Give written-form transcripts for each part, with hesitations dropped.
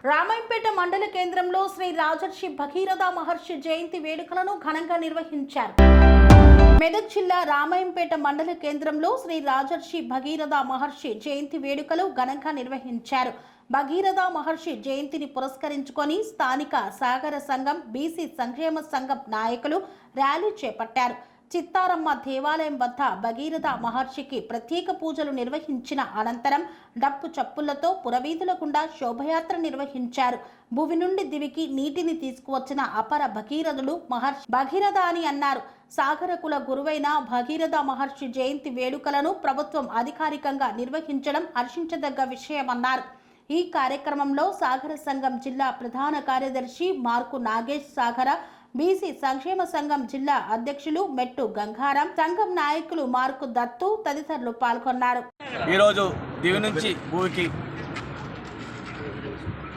రామాయంపేట మండల కేంద్రంలో శ్రీ రాజర్షి భగీరథ మహర్షి జయంతి వేడుకలను ఘనంగా నిర్వహించారు. మెదక్ జిల్లా రామాయంపేట మండల కేంద్రంలో శ్రీ రాజర్షి భగీరథ మహర్షి జయంతి వేడుకలు ఘనంగా నిర్వహించారు. భగీరథ మహర్షి జయంతిని పురస్కరించుకొని స్థానిక సాగర సంఘం, బీసీ సంక్షేమ సంఘం నాయకులు ర్యాలీ చేపట్టారు. చిత్తారమ్మ దేవాలయం వద్ద భగీరథ మహర్షికి ప్రత్యేక పూజలు నిర్వహించిన అనంతరం డప్పు చప్పులతో పురవీధుల గుండా శోభయాత్ర నిర్వహించారు. భూమి నుండి దివికి నీటిని తీసుకువచ్చిన అపర భగీరథుడు మహర్షి భగీరథ అని అన్నారు. సాగరకుల గురువైన భగీరథ మహర్షి జయంతి వేడుకలను ప్రభుత్వం అధికారికంగా నిర్వహించడం హర్షించదగ్గ విషయమన్నారు. ఈ కార్యక్రమంలో సాగర సంఘం జిల్లా ప్రధాన కార్యదర్శి మార్కు నాగేష్, సాగర బీసీ సంక్షేమ సంఘం జిల్లా అధ్యక్షులు మెట్టు గంగారాం, సంఘం నాయకులు మార్కు దత్తు తదితరులు పాల్గొన్నారు. ఈరోజు దివి నుంచి భూమికి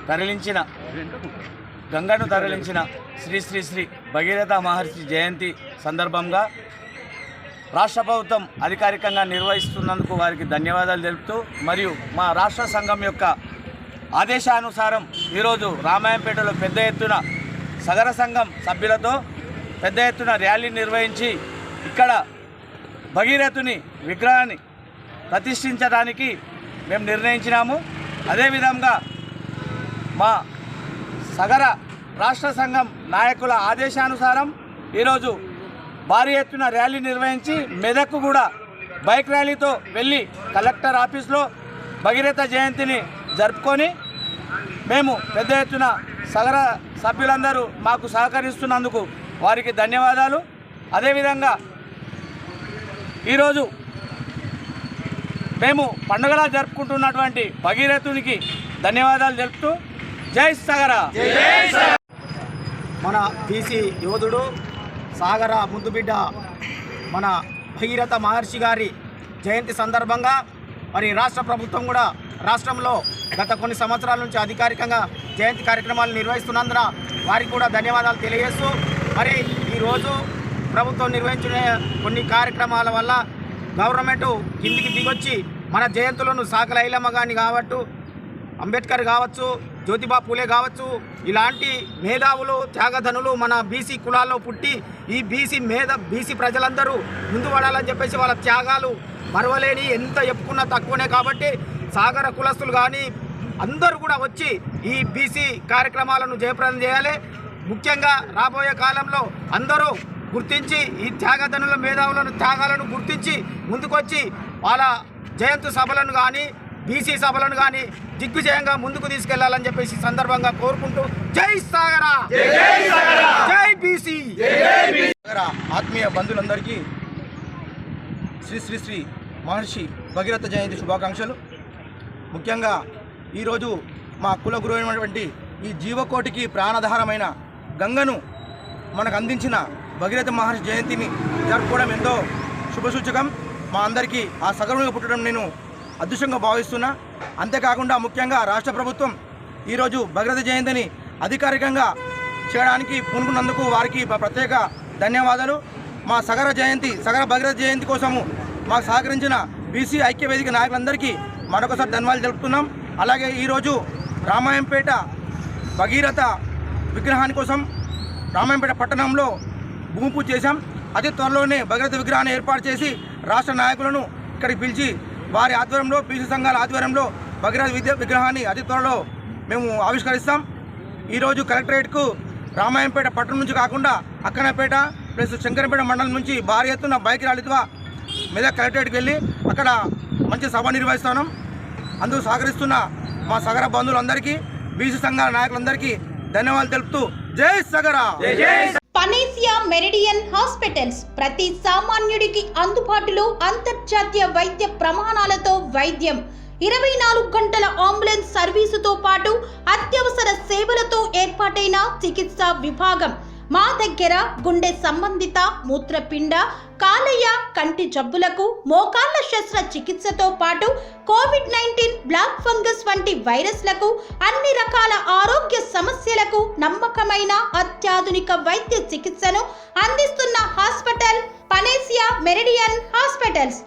తరలించిన గంగను తరలించిన శ్రీ శ్రీ శ్రీ భగీరథ మహర్షి జయంతి సందర్భంగా రాష్ట్ర ప్రభుత్వం అధికారికంగా నిర్వహిస్తున్నందుకు వారికి ధన్యవాదాలు తెలుపుతూ, మరియు మా రాష్ట్ర సంఘం యొక్క ఆదేశానుసారం ఈరోజు రామాయంపేటలో పెద్ద ఎత్తున సగర సంఘం సభ్యులతో పెద్ద ఎత్తున ర్యాలీ నిర్వహించి ఇక్కడ భగీరథుని విగ్రహాన్ని ప్రతిష్ఠించడానికి మేము నిర్ణయించినాము. అదేవిధంగా మా సగర రాష్ట్ర సంఘం నాయకుల ఆదేశానుసారం ఈరోజు భారీ ఎత్తున ర్యాలీ నిర్వహించి మెదక్కు కూడా బైక్ ర్యాలీతో వెళ్ళి కలెక్టర్ ఆఫీస్లో భగీరథ జయంతిని జరుపుకొని మేము పెద్ద ఎత్తున సగర సభ్యులందరూ మాకు సహకరిస్తున్నందుకు వారికి ధన్యవాదాలు. అదేవిధంగా ఈరోజు మేము పండుగలా జరుపుకుంటున్నటువంటి భగీరథునికి ధన్యవాదాలు తెలుపుతూ జై సగర. మన బీసీ యోధుడు సాగర ముద్దుబిడ్డ మన భగీరథ మహర్షి గారి జయంతి సందర్భంగా మరి రాష్ట్ర ప్రభుత్వం కూడా రాష్ట్రంలో గత కొన్ని సంవత్సరాల నుంచి అధికారికంగా జయంతి కార్యక్రమాలు నిర్వహిస్తున్నందున వారికి కూడా ధన్యవాదాలు తెలియజేస్తూ, మరి ఈరోజు ప్రభుత్వం నిర్వహించిన కొన్ని కార్యక్రమాల వల్ల గవర్నమెంట్ కిందికి దిగొచ్చి మన జయంతులను సాకల ఐలమ్మ గారిని కావచ్చు, అంబేద్కర్ కావచ్చు, జ్యోతిబా పూలే కావచ్చు, ఇలాంటి మేధావులు, త్యాగధనులు మన బీసీ కులాల్లో పుట్టి ఈ బీసీ ప్రజలందరూ ముందు పడాలని చెప్పేసి వాళ్ళ త్యాగాలు మరవలేని, ఎంత చెప్పుకున్నా తక్కువనే. కాబట్టి సాగర కులస్తులు కానీ అందరూ కూడా వచ్చి ఈ బీసీ కార్యక్రమాలను జయప్రదం చేయాలి. ముఖ్యంగా రాబోయే కాలంలో అందరూ గుర్తించి ఈ త్యాగధనుల మేధావులను త్యాగాలను గుర్తించి ముందుకొచ్చి వాళ్ళ జయంతి సభలను కానీ బీసీ సభలను కానీ దిగ్విజయంగా ముందుకు తీసుకెళ్లాలని చెప్పేసి సందర్భంగా కోరుకుంటూ జై సాగర, జై బీసీ. ఆత్మీయ బంధువులందరికీ శ్రీ శ్రీ శ్రీ మహర్షి భగీరథ జయంతి శుభాకాంక్షలు. ముఖ్యంగా ఈరోజు మా కుల గురువైనటువంటి ఈ జీవకోటికి ప్రాణాధారమైన గంగను మనకు అందించిన భగీరథ మహర్షి జయంతిని జరుపుకోవడం ఎంతో శుభసూచకం. మా అందరికీ ఆ సగరునిగా పుట్టడం నేను అదృష్టంగా భావిస్తున్నా. అంతేకాకుండా ముఖ్యంగా రాష్ట్ర ప్రభుత్వం ఈరోజు భగీరథ జయంతిని అధికారికంగా చేయడానికి పూనుకున్నందుకు వారికి ప్రత్యేక ధన్యవాదాలు. మా సగర భగీరథ జయంతి కోసము మాకు సహకరించిన బీసీ ఐక్య వేదిక నాయకులందరికీ మరొకసారి ధన్యవాదాలు తెలుపుతున్నాం. అలాగే ఈరోజు రామాయంపేట భగీరథ విగ్రహాని కోసం రామాయంపేట పట్టణంలో భూమి పూజ చేశాం. అతి త్వరలోనే భగీరథ విగ్రహాన్ని ఏర్పాటు చేసి రాష్ట్ర నాయకులను ఇక్కడికి పిలిచి వారి ఆధ్వర్యంలో, బీసీ సంఘాల ఆధ్వర్యంలో భగీరథ విగ్రహాన్ని అతి త్వరలో మేము ఆవిష్కరిస్తాం. ఈరోజు కలెక్టరేట్కు రామాయంపేట పట్టణం నుంచి కాకుండా అక్కనపేట ప్లస్ శంకరపేట మండలం నుంచి భారీ ఎత్తున బైక్ ర్యాలీతో మెదక్ కలెక్టరేట్కి వెళ్ళి అక్కడ మంచి సభ నిర్వహిస్తున్నాం. అందుకు సహకరిస్తున్న మా సగర బంధువులందరికీ, బీసీ సంఘాల నాయకులందరికీ ధన్యవాదాలు తెలుపుతూ జై సగర. పనేసియా మెరిడియన్ హాస్పిటల్స్ ప్రతి సామాన్యుడికి అందుబాటులో అంతర్జాతీయ వైద్య ప్రమాణాలతో వైద్యం, 24 గంటల అంబులెన్స్ సర్వీసుతో పాటు అత్యవసర సేవలతో ఏర్పాటైన చికిత్సా విభాగం. మా దగ్గర గుండె సంబంధిత, మూత్రపిండ, కాలేయ, కంటి జబ్బులకు, మోకాళ్ల శస్త్ర చికిత్సతో పాటు కోవిడ్-19, బ్లాక్ ఫంగస్ వంటి వైరస్లకు, అన్ని రకాల ఆరోగ్య సమస్యలకు నమ్మకమైన అత్యాధునిక వైద్య చికిత్సను అందిస్తున్న హాస్పిటల్ పనేసియా మెరిడియన్ హాస్పిటల్స్.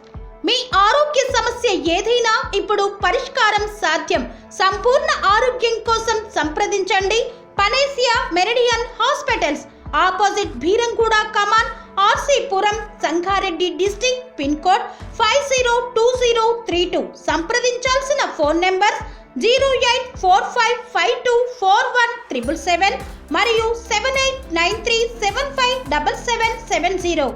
మీ ఆరోగ్య సమస్య ఏదైనా ఇప్పుడు పరిష్కారం సాధ్యం. సంపూర్ణ ఆరోగ్యం కోసం సంప్రదించండి Panacea Meridian hospitals, opposite Bheeramguda కమాన్, RC Puram, Sangareddy district, pin code 502032. సంప్రదించాల్సిన ఫోన్ నెంబర్ 0845524177 మరియు 7893757770.